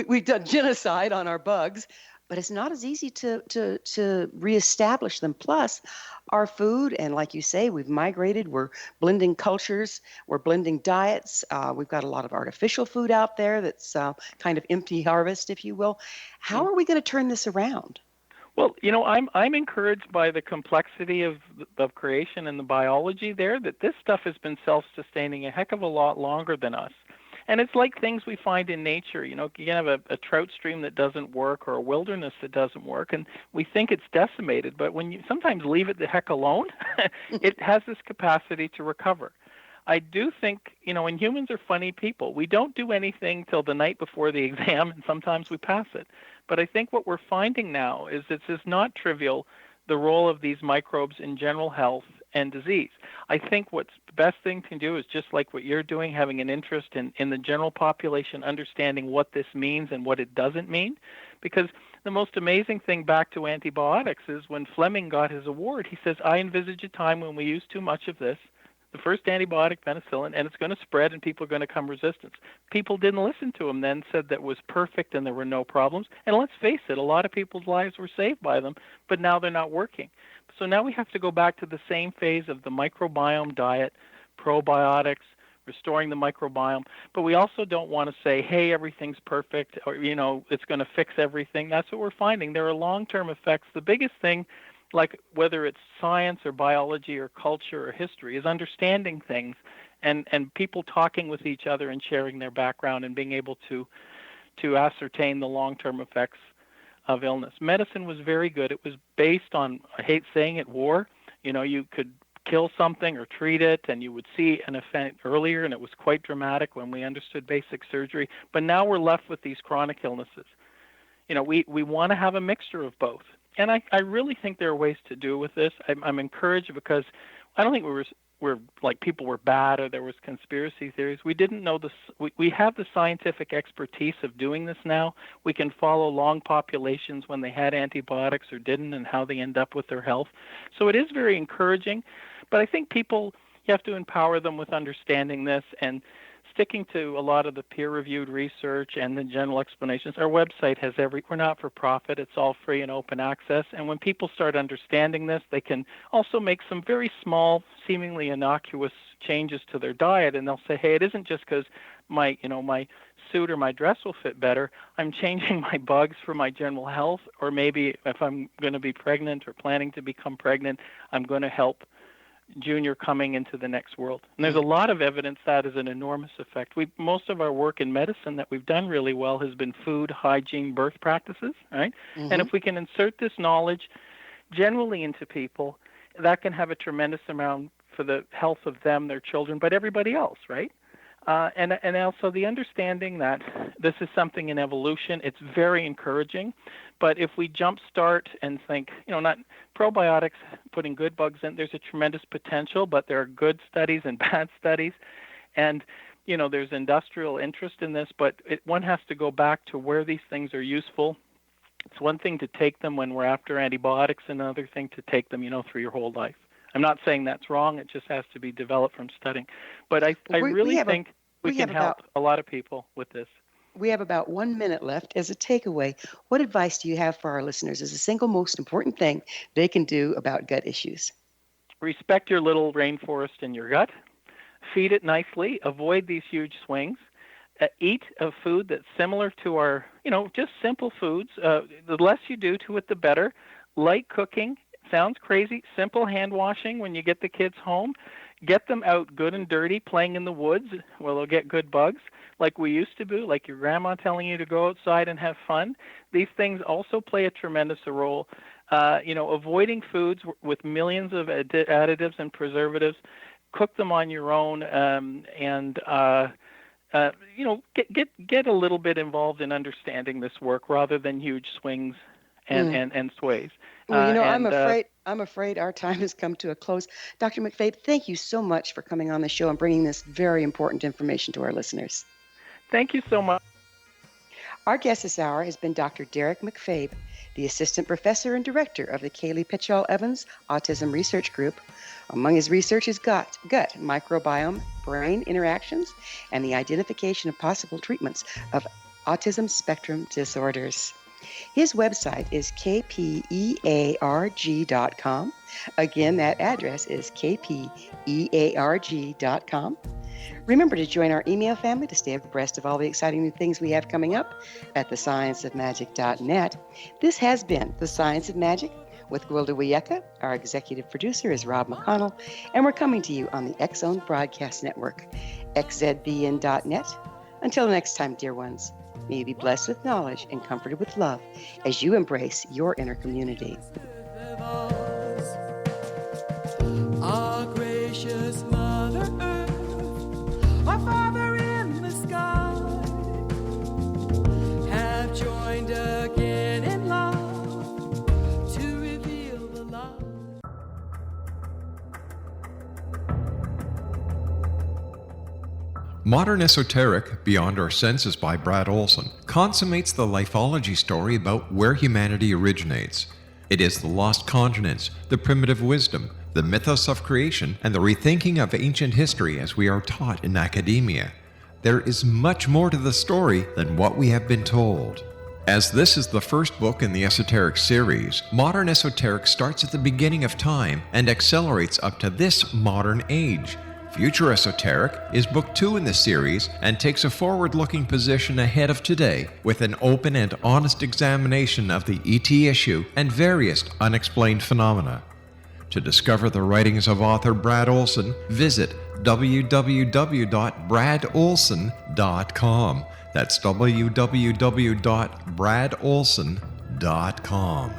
Speaker 2: we've done genocide on our bugs, but it's not as easy to reestablish them. Plus, our food, and like you say, we've migrated, we're blending cultures, we're blending diets. We've got a lot of artificial food out there that's kind of empty harvest, if you will. How are we going to turn this around?
Speaker 3: Well, I'm encouraged by the complexity of creation and the biology there, that this stuff has been self-sustaining a heck of a lot longer than us. And it's like things we find in nature. You can have a trout stream that doesn't work or a wilderness that doesn't work, and we think it's decimated. But when you sometimes leave it the heck alone, it has this capacity to recover. I do think, and humans are funny people. We don't do anything till the night before the exam, and sometimes we pass it. But I think what we're finding now is this is not trivial, the role of these microbes in general health and disease. I think what's the best thing to do is just like what you're doing, having an interest in the general population, understanding what this means and what it doesn't mean. Because the most amazing thing back to antibiotics is when Fleming got his award, he says, I envisage a time when we use too much of this, the first antibiotic, penicillin, and it's going to spread and people are going to come resistant. People didn't listen to him then, said that was perfect and there were no problems. And let's face it, a lot of people's lives were saved by them, but now they're not working. So now we have to go back to the same phase of the microbiome diet, probiotics, restoring the microbiome. But we also don't want to say, hey, everything's perfect, or, it's going to fix everything. That's what we're finding. There are long-term effects. The biggest thing, like whether it's science or biology or culture or history, is understanding things and people talking with each other and sharing their background and being able to ascertain the long-term effects of illness. Medicine was very good. It was based on, I hate saying it, war. You could kill something or treat it, and you would see an effect earlier, and it was quite dramatic when we understood basic surgery. But now we're left with these chronic illnesses. We want to have a mixture of both. And I really think there are ways to do with this. I'm encouraged because I don't think we're like people were bad or there was conspiracy theories. We didn't know this. We have the scientific expertise of doing this now. We can follow long populations when they had antibiotics or didn't and how they end up with their health. So it is very encouraging. But I think you have to empower them with understanding this and sticking to a lot of the peer-reviewed research and the general explanations. Our website has we're not for profit. It's all free and open access. And when people start understanding this, they can also make some very small, seemingly innocuous changes to their diet. And they'll say, hey, it isn't just because my suit or my dress will fit better. I'm changing my bugs for my general health. Or maybe if I'm going to be pregnant or planning to become pregnant, I'm going to help Junior coming into the next world. And there's a lot of evidence that is an enormous effect. Most of our work in medicine that we've done really well has been food, hygiene, birth practices, right? Mm-hmm. And if we can insert this knowledge generally into people, that can have a tremendous amount for the health of them, their children, but everybody else, right? And also the understanding that this is something in evolution, it's very encouraging. But if we jumpstart and think, not probiotics, putting good bugs in, there's a tremendous potential, but there are good studies and bad studies. And there's industrial interest in this, but one has to go back to where these things are useful. It's one thing to take them when we're after antibiotics, and another thing to take them, through your whole life. I'm not saying that's wrong. It just has to be developed from studying. But I really think we can help a lot of people with this.
Speaker 2: We have about 1 minute left. As a takeaway, what advice do you have for our listeners as the single most important thing they can do about gut issues?
Speaker 3: Respect your little rainforest in your gut. Feed it nicely. Avoid these huge swings. Eat a food that's similar to our, just simple foods. The less you do to it, the better. Light cooking. Sounds crazy. Simple hand washing when you get the kids home. Get them out good and dirty, playing in the woods where they'll get good bugs, like we used to do, like your grandma telling you to go outside and have fun. These things also play a tremendous role. Avoiding foods with millions of additives and preservatives. Cook them on your own, get a little bit involved in understanding this work rather than huge swings and sways.
Speaker 2: Well, I'm afraid our time has come to a close. Dr. MacFabe, thank you so much for coming on the show and bringing this very important information to our listeners.
Speaker 3: Thank you so much.
Speaker 2: Our guest this hour has been Dr. Derrick MacFabe, the Assistant Professor and Director of the Kilee Patchell-Evans Autism Research Group. Among his research is gut microbiome-brain interactions and the identification of possible treatments of autism spectrum disorders. His website is kpearg.com. Again, that address is kpearg.com. Remember to join our email family to stay abreast of all the exciting new things we have coming up at thescienceofmagic.net. This has been The Science of Magic with Gwilda Wiyaka. Our executive producer is Rob McConnell, and we're coming to you on the X-Zone Broadcast Network, xzbn.net. Until next time, dear ones, may you be blessed with knowledge and comforted with love as you embrace your inner community.
Speaker 7: Our gracious Mother Earth, our Father in the sky, have joined again in love to reveal the light.
Speaker 1: Modern Esoteric, Beyond Our Senses by Brad Olson, consummates the lifeology story about where humanity originates. It is the lost continents, the primitive wisdom, the mythos of creation, and the rethinking of ancient history as we are taught in academia. There is much more to the story than what we have been told. As this is the first book in the Esoteric series, Modern Esoteric starts at the beginning of time and accelerates up to this modern age. Future Esoteric is book 2 in the series and takes a forward-looking position ahead of today with an open and honest examination of the ET issue and various unexplained phenomena. To discover the writings of author Brad Olson, visit www.bradolson.com. That's www.bradolson.com.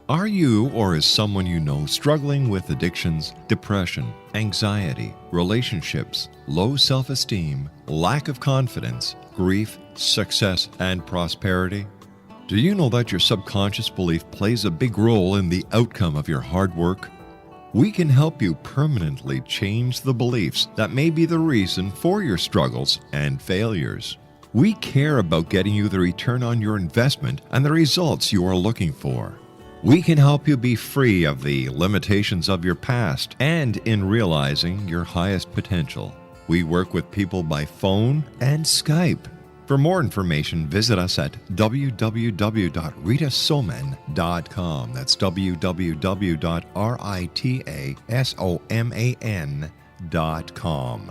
Speaker 1: Are you or is someone you know struggling with addictions, depression, anxiety, relationships, low self-esteem, lack of confidence, grief, success, and prosperity? Do you know that your subconscious belief plays a big role in the outcome of your hard work? We can help you permanently change the beliefs that may be the reason for your struggles and failures. We care about getting you the return on your investment and the results you are looking for. We can help you be free of the limitations of your past and in realizing your highest potential. We work with people by phone and Skype. For more information, visit us at www.ritasoman.com. That's www.ritasoman.com.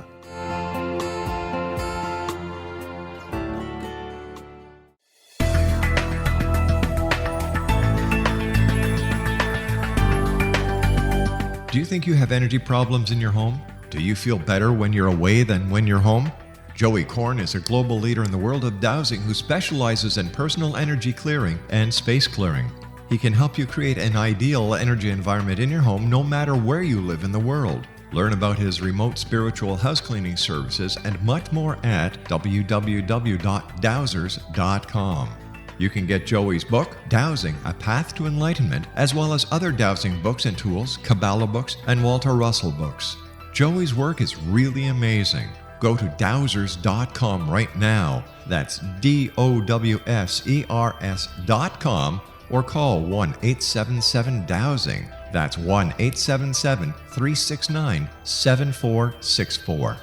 Speaker 1: Do you think you have energy problems in your home? Do you feel better when you're away than when you're home? Joey Korn is a global leader in the world of dowsing who specializes in personal energy clearing and space clearing. He can help you create an ideal energy environment in your home no matter where you live in the world. Learn about his remote spiritual house cleaning services and much more at www.dowsers.com. You can get Joey's book, Dowsing, A Path to Enlightenment, as well as other dowsing books and tools, Kabbalah books, and Walter Russell books. Joey's work is really amazing. Go to dowsers.com right now. That's DOWSERS.com, or call 1-877-DOWSING. That's 1-877-369-7464.